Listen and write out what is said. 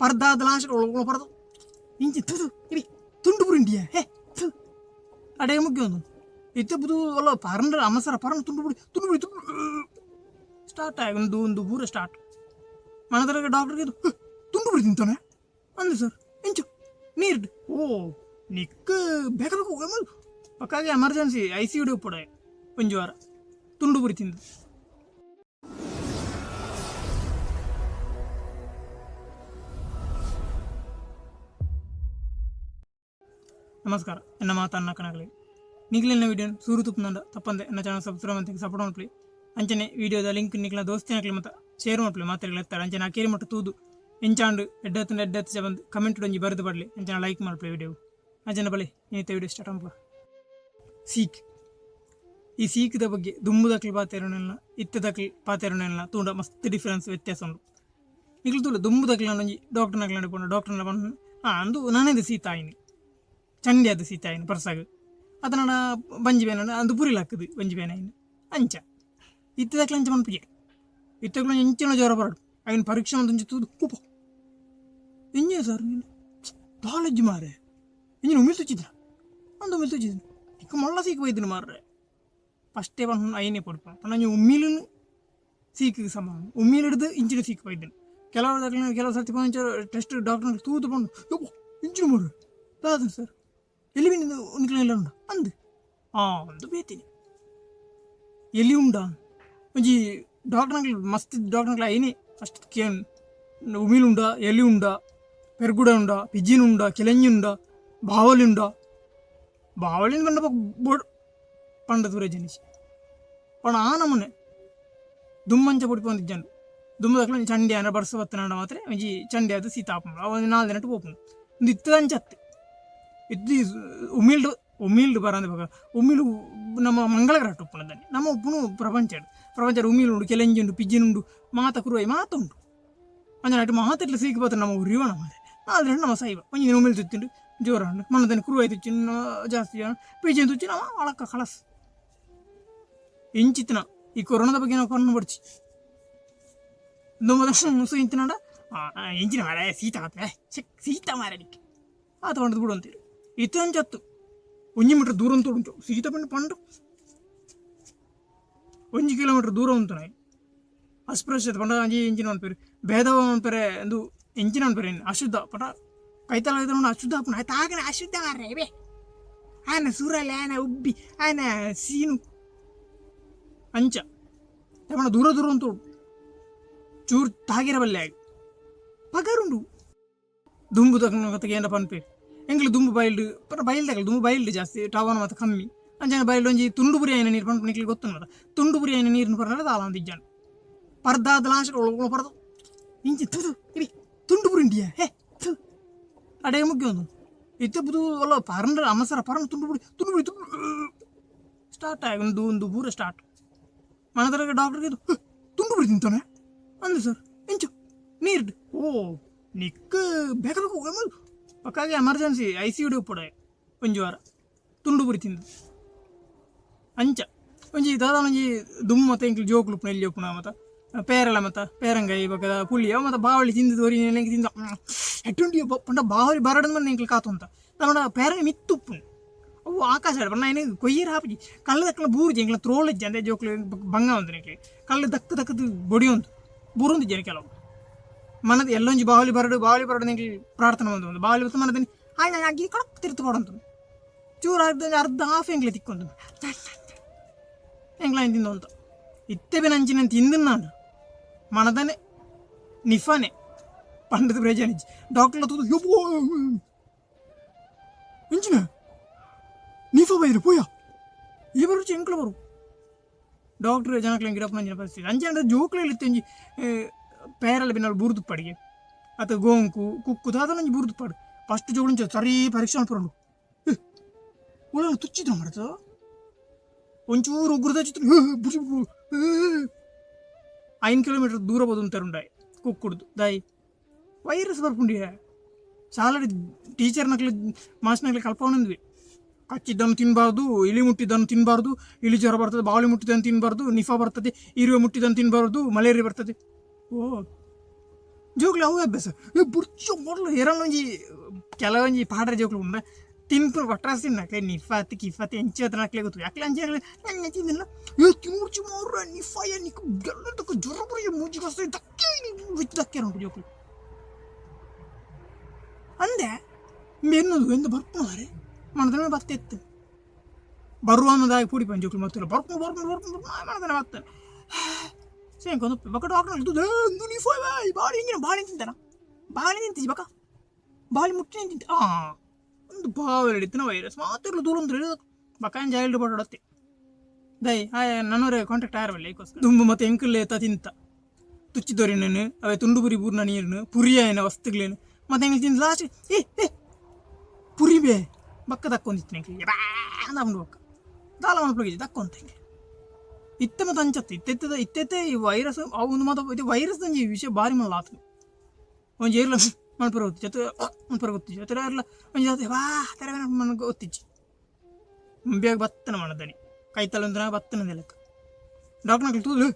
ಪರ್ದಾದ last ಒಳಗೆ ಪರ್ದು ಇಂಚಿ ಇರಿ ತುಂಡು ಬುರಿಂಡಿಯ ಹೇ ಅಡೇ ಮುಖ್ಯ ಒಂದು ಇತ್ತೆ ಬುದು ಅಲ್ಲ ಪರಂಡ್ರ ಅಮ್ಮಸರ ಪರಂಡ್ ತುಂಡು ಬಿಡಿ ಸ್ಟಾರ್ಟ್ ಆಗಿ ಒಂದು ಪೂರ ಸ್ಟಾರ್ಟ್ ಮನದರ ಡಾಕ್ಟರ್ಗೆ ತುಂಡು ಬಿಡಿ ತಿಂತಾನೆ ಅಂದೆ ಸರ್ ಇಂಚು ನೀರು ಓ ನಿಕ್ಕ ಬೇಕಾದ್ರೆ ಹೋಗ ಪಕ್ಕಾಗಿ ಎಮರ್ಜೆನ್ಸಿ ICU ಪಡ ಒಂದು ವಾರ ತುಂಡು ಬುರಿ ತಿಂದು. ನಮಸ್ಕಾರ ಎನ್ನ ಮಾತನ್ನ ಕಣಗಲಿ ನಿಗ್ಲಿನ ವಿಡಿಯೋ ಸೂರು ತುಪ್ಪನಂದ ತಪ್ಪಂದೆ ಎನ್ನ ಚಾನಲ್ ಸಬ್ಸ್ಕ್ರೈಬ್ ಅಂತ ಸಪೋರ್ಟ್ ಮಾಡ್ಲಿ ಅಂಚನೆ ವಿಡಿಯೋದ ಲಿಂಕ್ ನಿಕ್ಲ ದೋಸ್ತಿನಕ್ಲಿ ಮತ್ತು ಶೇರ್ ಮಾಡ್ಲಿ ಮಾತಾಡಲಿ ಎತ್ತಾರೆ ಅಂಚನೆ ಅಕೇರಿ ಮಟ್ಟ ತೂದು ಎಂಚಾಂಡು ಎಡ್ಡತ್ತು ಬಂದು ಕಮೆಂಟ್ ಒಂಜಿ ಬರೆದು ಬರಲಿ ಅಂಚನೆ ಲೈಕ್ ಮಾಡ್ಲಿ ವಿಡಿಯೋ ಅಂಚನೆ ಬಳಿ ಇನ್ನಿತ ವಿಡಿಯೋ ಸ್ಟಾರ್ಟ್ ಮಾಡ್ಲ. ಸೀಖ್ ಈ ಸೀಖದ ಬಗ್ಗೆ ದುಂಬುದಕ್ಲಿ ಪಾತೇರೋನೆಲ್ಲ ಇತ್ತದಕ್ಲಿ ಪಾತೇರೋನೆಲ್ಲ ತೂಂಡ ಮಸ್ತ್ ಡಿಫ್ರೆನ್ಸ್ ವ್ಯತ್ಯಾಸ ಉಂಟು. ನಿಗ್ಲು ತೂಲ ದುಂಬುದಕ್ಲಿ ಒಂಜಿ ಡಾಕ್ಟರ್ನಕ್ಲಿ ನಡಿಕೊಂಡು ಡಾಕ್ಟರ್ನ ಬಂದು ಅಂದು ನಾನೇದು ಸೀತಾಯಿನಿ ಚಂಡಿ ಅದು ಸೀತಾಯಿನಿ ಪರ್ಸಾಗ ಅದನ್ನ ಬಂಜಿ ಬೇನ ಅದು ಪುರಿಲಾಕದು ಬಂಜಿ ಬೇನ ಇನ್ನು ಅಂಚ ಇತ್ತದಕ್ಲಿ ಅಂಚ ಮನ್ಪಿಗೆ ಇತ್ತಗ್ಲ ಇಂಚಿನ ಜ್ವರ ಬರಡು ಆಗಿನ ಪರೀಕ್ಷೆ ಒಂದು ತೂದು ಉಪ ಇಂಜೆ ಸರ್ ನೀನು ಕಾಲೇಜ್ ಮಾರೆ ಇಂಜಿನ ಉಮಿಲ್ ತುಚ್ಚಿದ್ರ ಒಂದು ಉಮಿಲ್ ತುಚ್ಚಿದ್ರು ಇಕ್ಕ ಮೊಳ್ಳ ಸೀಕ್ ಬೈದಿನ ಮಾರ್ರೆ ಫಸ್ಟೇ ಬಂದು ಐನೇ ಪಡ್ಪ ನಾನು ಉಮ್ಮಿಲನ್ನು ಸೀಕಿಗೆ ಸಮಾನ ಉಮ್ಮಿಲ್ ಹಿಡಿದು ಇಂಚಿನ ಸೀಕ್ ಬೈದಿನ ಕೆಲವು ಸರ್ತಿ ಬಂದು ಟೆಸ್ಟ್ ಡಾಕ್ಟರ್ ತೂದು ಬಂದು ಯಪ್ಪ ಇಂಚಿನ ಮಾರ್ರೆ ದಾದ ಸರ್ ಎಲ್ಲಿ ಬಿಂದು ನಿಕ್ಲೆಲ್ಲ ಉಂಡ ಅಂದು ಒಂದು ಬೇತೀನಿ ಎಲ್ಲಿ ಉಂಡ ಒಂಜಿ ಡಾಕ್ಟರ್ನಕ್ಲಿ ಮಸ್ತ್ ಡಾಕ್ಟರ್ನಕ್ಲ ಐನೇ ಫಸ್ಟ್ ಕೇನ್ ಉಮಿಲ್ ಉಂಡ ಎಲ್ಲಿ ಉಂಡ ಪೆರ್ಗುಡ ಉಂಡ ಪಿಜಿನ್ ಉಂಡ ಕೆಲೆಂಜಿ ಉಂಡ ಬಾವಲಿ ಉಂಡ ಬಾವಲಿನ ಬಂಡ ಬೋರ್ಡ್ ಪಂಡ ದೂರ ಜನಿಸಿ ಪಣ ಆ ನಮ್ಮನೆ ದುಮ್ಮಂಚ ಪುಡಿಪೊಂದಿಜ್ಜಂಡು ದುಮ್ಮದಕ್ಲ ಚಂಡಿ ಅನ್ನ ಬರ್ಸ ಬತ್ತನಾಡ ಮಾತ್ರ ಒಂಜಿ ಚಂಡಿ ಅದು ಸೀತಾಪುಂಡು ಒಂದು 4 ದಿನ ಪೋಪುಂಡು ಒಂದು ಇತ್ತದಂಚತ್ತೆ ಇದು ಉಮಿಲ್ಡು ಬರಂದ ಬಗ ಉಮಿಲು ನಮ್ಮ ಮಂಗಳಗ್ರಹ ಉಪ್ಪುಣದಾನೆ ನಮ್ಮ ಉಪ್ಪುನು ಪ್ರಪಂಚ ಉಮಿಲು ಉಂಡು ಕೆಲೆಂಜಿ ಉಂಡು ಪಿಜ್ಜಿನ್ ಉಂಡು ಮಾತ ಕುರುವಾಯಿ ಮಾತ ಉಂಡು ಅಂಜ ನಾಟಿ ಮಾತಿಟ್ಲ ಸೀಕಿ ಬತ್ತ ನಮ್ಮ ಉರಿಯೋಣ ಮಾರೆ 4 ದಿನ ನಮ್ಮ ಸೈವ ಒಂಜಿನ ಉಮಿಲ್ ತುತ್ತಿಂಡು ಜೋರ ಉಂಡು ಮನದನ್ನು ಕುರುವಾಯಿ ತುಚ್ಚಿನ ಜಾಸ್ತಿ ಪಿಜ್ಜಿನ ತುಚ್ಚಿ ನಾವು ಅಳಕ್ಕ ಕಳಸ್ ಇಂಚಿತ್ತಿನ ಈ ಕೊರೋನಾದ ಬಗ್ಗೆ ನಾವು ಕಣ್ಣು ಬಡ್ಚಿ ಮುಸು ಇಂಚಿನಾಡ ಇಂಚಿನ ಮಾರ ಸೀತಾ ಮಾರಡಿಕೆ ಆತ ಪಂಡದು ಬಿಡು ಅಂತೇಳಿ ಇತ್ತಂಚತ್ತು 1 ಮೀಟರ್ ದೂರ ಅಂತ ಉಂಟು ಸೀತಾ ಪಂಡು 1 ಕಿಲೋಮೀಟರ್ ದೂರ ಉಂಟು ನಾಯಿ ಅಸ್ಪೃಶ್ಯತೆ ಪಂಡ ಅಂಜಿ ಇಂಚಿನ ಅನ್ಪೇರು ಭೇದವ ಅನ್ಪೇರೆ ಎಂದು ಇಂಚಿನ ಅನ್ಪೇರೆ ಅಶುದ್ಧ ಪಟ ಕೈತಲ ಅಶುದ್ಧ ಹಾಪುಣ ಆಯ್ತು ಆಗನೆ ಅಶುದ್ಧ ಮಾರ್ರೆ ಬೇ ಆನ ಸೂರಲ್ಲ ಆನ ಉಬ್ಬಿ ಆನ ಸೀನು ಅಂಚ ಪಂಡ ದೂರ ಅಂತ ಉಂಟು ಚೂರು ತಾಗಿರಬಲ್ಲೆ ಆಗಿ ಪಗರುಂಡು ದುಂಬು ತಗೊಂಡು ಏನಪ್ಪ ಅನ್ಪೇರು ಎಂಗ್ಲು ದುಂಬು ಬೈಲ್ಡು ಪರ ಬೈಲ್ದಾಗಲ್ಲ ದುಂಬು ಬೈಲ್ಡು ಜಾಸ್ತಿ ಟವನ ಮತ್ತು ಕಮ್ಮಿ ಅಂಜನ ಬೈಲ್ಡು ಒಂಜಿ ತುಂಡು ಬುರಿ ಆಯ್ನ ನೀರು ಪಂಡು ನಿಕ್ಲಿ ಗೊತ್ತು ನೋಡ ತುಂಡು ಬುರಿ ಆಯ್ನ ನೀರಿನ ಪರಲ್ಲ ದಾಲ ಒಂದು ಇಜ್ಜಾನು ಪರ್ದಾದ ಲಾಸ್ಟ್ ಒಳಗೆ ಪರ್ದು ಇಂಚಿ ಇರಿ ತುಂಡು ಬುರಿಂಡಿಯ ಹೇ ಅಡೇ ಮುಖ್ಯ ಒಂದು ಇತ್ತೆ ಬುದು ಅಲ್ಲ ಪರಂಡ್ರ ಅಮ್ಮಸರ ಪರಂಡ್ ತುಂಡು ಬಿಡಿ ಸ್ಟಾರ್ಟ್ ಆಗಿ ಒಂದು ಪೂರ ಸ್ಟಾರ್ಟ್ ಮನದರ ಡಾಕ್ಟರ್ಗೆ ತುಂಡು ಬಿಡಿ ತಿಂತಾನೆ ಅಂದೆ ಸರ್ ಇಂಚು ನೀರು ಓ ನಿಕ್ಕ ಬೇಕಾದ್ರೆ ಹೋಗ ಪಕ್ಕಾಗಿ ಎಮರ್ಜೆನ್ಸಿ ICU ಪಡ ಒಂದು ವಾರ ತುಂಡು ಬುರಿ ತಿಂದು ಅಂಚ ಒಂಜಿ ದಾದ ಒಂಜಿ ದುಮ್ಮು ಮತ್ತು ಎಂಕ್ಲು ಜೋಕ್ಲು ಉಪ್ಪುನ ಎಲ್ಲಿ ಉಪ್ಪುನ ಮತ್ತು ಪೇರಲ ಮತ್ತು ಪೇರಂಗಾಯಿ ಬಗ್ಗದ ಪುಳಿಯ ಮತ್ತು ಬಾವಳಿ ತಿಂದು ಹೊರಿ ತಿಂದು ಎಟ್ಟುಂಟಿ ಪಂಡ ಬಾವಲಿ ಬರಡದ ಮೇಲೆ ಎಂಕ್ಲು ಕಾತು ಅಂತ ನಮ್ಮ ಪೇರಂಗ ಮಿತ್ತು ಉಪ್ಪು ಅವು ಆಕಾಶ ಪಂಡ ಏನೇ ಕೊಯ್ಯರ ಹಾಪಿ ಕಳ್ಳ ದಕ್ಕಲ ಬೂರ್ಜಿ ಎಂಕ್ಲ ತ್ರೋಳಿಜ್ಜೆ ಅಂದರೆ ಜೋಕ್ಲು ಬಂಗ ಅಂತ ಎಂಕ್ಲಿ ಕಳ್ಳ ದಕ್ಕದು ಬೊಡಿಯೊಂದು ಬೂರೊಂದು ಜನ ಕೆಲವು ಮನದ ಎಲ್ಲೊಂಜಿ ಬಾವಲಿ ಬರಡು ನಿಂಗೆ ಪ್ರಾರ್ಥನೆ ಒಂದು ಬಾವಲಿ ಬತ್ತು ಮನದಲ್ಲಿ ಆಯ್ತು ನಾನು ಆಗಿ ಕಳಕ್ ತಿರ್ತು ಕೊಡಂತ ಚೂರು ಅರ್ಧ ಹಾಫ್ ಎಂಗ್ಲೆ ತಿಕ್ಕೊಂದು ಎಂಗ್ಲ ತಿಂದು ಅಂತ ಇತ್ತೆ ಬೆನಂಚಿನ ತಿಂದು ನಾನು ಮನದನೆ ನಿಫಾನೆ ಪಂಡದ ಬ್ರೇಜಾನಿಜ್ ಡಾಕ್ಟರ್ ತೂದು ಯಪ್ಪೋ ಇಂಚಿನ ನಿಫಾ ಬೈರು ಪೋಯ ಈ ಬರು ಎಂಕ್ಲ ಬರು ಡಾಕ್ಟರ್ ಜನಕ್ಲ ಗಿಡಪ್ಪ ನಂಜಿನ ಪರಿಸ್ಥಿತಿ ಅಂಚೆ ಜೋಕ್ಲಲ್ಲಿ ಒಂಜಿ ಪೇರಲ್ಲ ಬಿನ್ನ ಬುರ್ದು ಪಡಿಗೆ ಅಥವಾ ಗೋಂಕು ಕುಕ್ಕುದು ಅದನ್ನ ಬುರ್ದು ಪಡು ಫಸ್ಟ್ ಜೋಳು ಸರಿ ಪರೀಕ್ಷೆ ಮಾಡ್ಕೊಂಡು ಉಳ ತುಚ್ಚಿದ್ರು ಮಾಡ್ತು ಒಂಚೂರು ಉಗುರದ ಚಿತ್ರ 5 ಕಿಲೋಮೀಟರ್ ದೂರ ಬೋದು ಅಂತಾರುಂಡಾಯಿ ಕುಕ್ಕುಡ್ದು ದಾಯಿ ವೈರಸ್ ಬರ್ಪುಂಡಿಯ ಸಾಲಡಿ ಟೀಚರ್ ನಕ್ಲಿ ಮಾಸ್ ನಕ್ಲಿ ಕಲ್ಪವನಂದ್ವಿ ಕಚ್ಚಿದ್ದನ್ನು ತಿನ್ನಬಾರ್ದು ಇಲಿ ಮುಟ್ಟಿದ್ದನ್ನು ತಿನ್ನಬಾರ್ದು ಇಲಿ ಜ್ವರ ಬರ್ತದೆ ಬಾವಲಿ ಮುಟ್ಟಿದ್ದನ್ನು ತಿನ್ನಬಾರ್ದು ನಿಫಾ ಬರ್ತದೆ ಇರುವೆ ಮುಟ್ಟಿದ್ದನ್ನು ತಿನ್ನಬಾರ್ದು ಮಲೇರಿಯಾ ಬರ್ತದೆ ಓ ಜೋಕ್ಲು ಅವು ಅಭ್ಯಾಸ ಬುರ್ಚು ಮೊದಲು ಎರಲ್ಲೊಂಜಿ ಕೆಲವೊಂಜಿ ಪಾಡ್ರೆ ಜೋಕ್ಲು ಉಂಡ ತಿನ್ಪು ಪಟ್ರಾಸ್ ತಿನ್ನಕ್ಲೆ ನಿಫಾತಿ ಕಿಫಾತಿ ಎಂಚಿ ಹತ್ರ ನಕ್ಲೆ ಗೊತ್ತು ಯಾಕ್ಲೆ ಅಂಚೆ ನನ್ನ ತಿನ್ನಿಲ್ಲ ತಿನ್ನುರ್ಚಿ ಮಾರ್ರೆ ನಿಫಾಯ ನಿಕ್ಕು ಗೆಲ್ಲದಕ್ಕೆ ಜ್ವರ ಬರೀ ಮೂಜಿ ಕಷ್ಟ ದಕ್ಕೆ ದಕ್ಕೆ ಉಂಟು ಜೋಕ್ಲು ಅಂದೆ ಎನ್ನೋದು ಎಂದು ಬರ್ಪುನಾರೆ ಮನದನ ಬತ್ತೆ ಎತ್ತು ಬರುವ ಅನ್ನೋದಾಗಿ ಪೂಡಿಪಾಯಿ ಜೋಕ್ಲು ಮತ್ತಿಲ್ಲ ಬರ್ಕೊಂಡು ಮನದನ ಬತ್ತಾನೆ ಸೇಂಕೊಂದು ಬಕಟ್ ಹಾಕೊಂಡು ನಿಫಾಯ್ ಬಾಳಿ ಹಿಂಗಿನ ಬಾಳಿ ತಿಂತಾನ ಬಾಳಿ ನಿಂತಿಜಿ ಬಕ ಬಾಳಿ ಮುಟ್ಟಿ ನಿಂತಿಂತ ಒಂದು ಬಾವಲ್ ಹಿಡಿತಿನ ವೈರಸ್ ಮಾತಿರ್ಲು ದೂರ ಅಂದ್ರೆ ಬಕಾನ್ ಜಾಯಿಲ್ಡು ಬಡತ್ತೆ ದೈ ನನ್ನವರೇ ಕಾಂಟ್ಯಾಕ್ಟ್ ಆಯರವಲ್ಲ ಈಗೋಸ್ಕರ ದುಂಬು ಮತ್ತೆ ಎಂಕಲ್ ಏತ ತಿಂತ ತುಚ್ಚಿದೋರಿನೇನು ಅವೇ ತುಂಡುಪುರಿ ಪೂರ್ಣ ನೀರನ್ನು ಪುರಿಯ ಏನ ವಸ್ತುಗಳೇನು ಮತ್ತೆ ಹೆಂಗೆ ತಿಂದು ಲಾಸ್ಟ್ ಪುರಿ ಬಕ್ಕ ದಕ್ಕೊಂದಿತ್ತು ಹೆಂಗೆ ಬಂದು ಬಕ್ಕ ದಾಲ ಮನಪ್ಲಗಿಜಿ ದಕ್ಕೊಂತ ಹೆಂಗೆ ಇತ್ತ ಮತ್ತು ಅಂಚತ್ತು ಇತ್ತೆತ್ತೆ ಈ ವೈರಸ್ ಅವು ಮತ್ತು ಇದು ವೈರಸ್ ಈ ವಿಷಯ ಭಾರಿ ಮಲ್ಲ ಆತು ಒಂದು ಏರ್ಲ ಮನಪುರ ಗೊತ್ತಿ ಜೊತೆ ಮನಪುರ ಗೊತ್ತಿಜ್ಜಿ ಜೊತೆ ಎಲ್ಲ ಒಂದು ಜೊತೆ ವಾ ತರ ನನಗೆ ಗೊತ್ತಿಜ್ಜಿ ಬೇಗ ಬತ್ತನ ಮಾಡದನಿ ಕೈ ತಲೆ ಒಂದು ಬತ್ತನದ ಲೆಕ್ಕ ಡಾಕ್ಟರ್ ತೂದು